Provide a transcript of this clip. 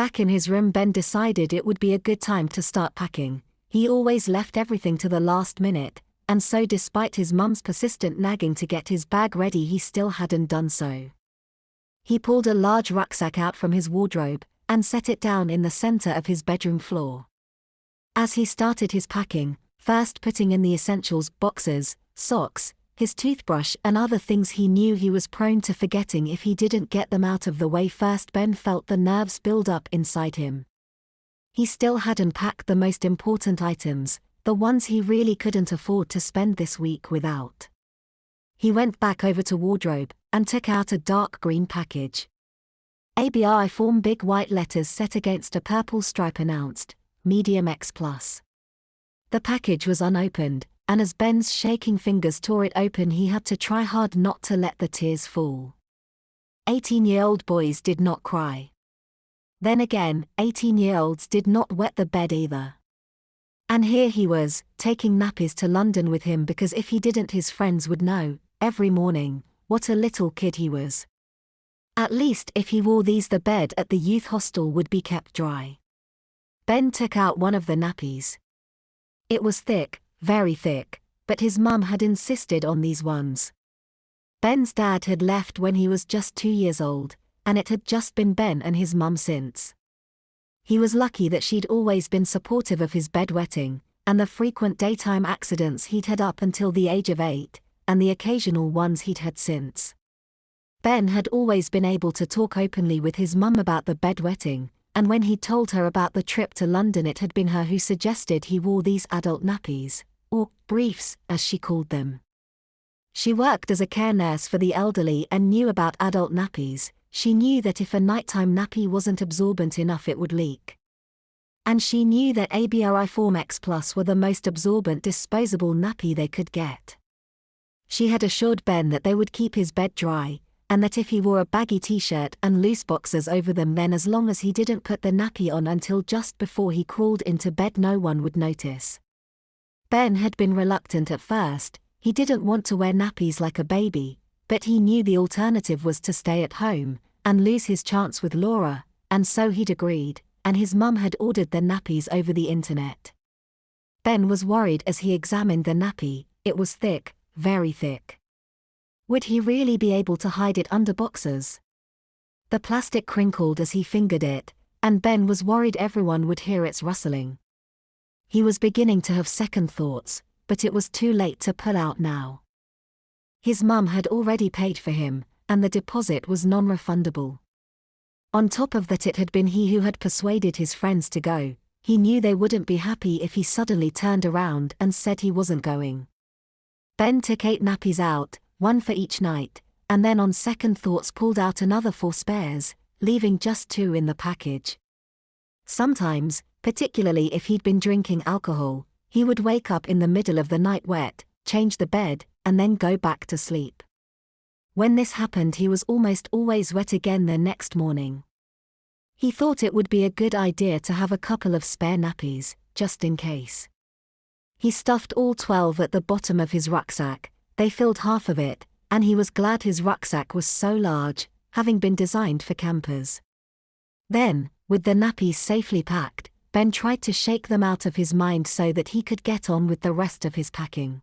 Back in his room, Ben decided it would be a good time to start packing. He always left everything to the last minute, and so despite his mum's persistent nagging to get his bag ready, he still hadn't done so. He pulled a large rucksack out from his wardrobe, and set it down in the center of his bedroom floor. As he started his packing, first putting in the essentials: boxers, socks, his toothbrush and other things he knew he was prone to forgetting if he didn't get them out of the way first, Ben felt the nerves build up inside him. He still hadn't packed the most important items, the ones he really couldn't afford to spend this week without. He went back over to wardrobe, and took out a dark green package. ABRI form, big white letters set against a purple stripe, announced, Medium X Plus. The package was unopened, and as Ben's shaking fingers tore it open, he had to try hard not to let the tears fall. 18-year-old boys did not cry. Then again, 18-year-olds did not wet the bed either. And here he was, taking nappies to London with him because if he didn't, his friends would know, every morning, what a little kid he was. At least if he wore these, the bed at the youth hostel would be kept dry. Ben took out one of the nappies. It was thick, very thick, but his mum had insisted on these ones. Ben's dad had left when he was just 2 years old, and it had just been Ben and his mum since. He was lucky that she'd always been supportive of his bedwetting, and the frequent daytime accidents he'd had up until the age of 8, and the occasional ones he'd had since. Ben had always been able to talk openly with his mum about the bedwetting, and when he told her about the trip to London, it had been her who suggested he wore these adult nappies, or briefs, as she called them. She worked as a care nurse for the elderly and knew about adult nappies. She knew that if a nighttime nappy wasn't absorbent enough, it would leak. And she knew that ABRI Form X Plus were the most absorbent disposable nappy they could get. She had assured Ben that they would keep his bed dry, and that if he wore a baggy t-shirt and loose boxers over them, then as long as he didn't put the nappy on until just before he crawled into bed, no one would notice. Ben had been reluctant at first. He didn't want to wear nappies like a baby, but he knew the alternative was to stay at home and lose his chance with Laura, and so he'd agreed, and his mum had ordered the nappies over the internet. Ben was worried as he examined the nappy. It was thick, very thick. Would he really be able to hide it under boxers? The plastic crinkled as he fingered it, and Ben was worried everyone would hear its rustling. He was beginning to have second thoughts, but it was too late to pull out now. His mum had already paid for him, and the deposit was non-refundable. On top of that, it had been he who had persuaded his friends to go. He knew they wouldn't be happy if he suddenly turned around and said he wasn't going. Ben took 8 nappies out, 1 for each night, and then on second thoughts pulled out another 4 spares, leaving just 2 in the package. Sometimes, particularly if he'd been drinking alcohol, he would wake up in the middle of the night wet, change the bed, and then go back to sleep. When this happened, he was almost always wet again the next morning. He thought it would be a good idea to have a couple of spare nappies, just in case. He stuffed all 12 at the bottom of his rucksack. They filled half of it, and he was glad his rucksack was so large, having been designed for campers. Then, with the nappies safely packed, Ben tried to shake them out of his mind so that he could get on with the rest of his packing.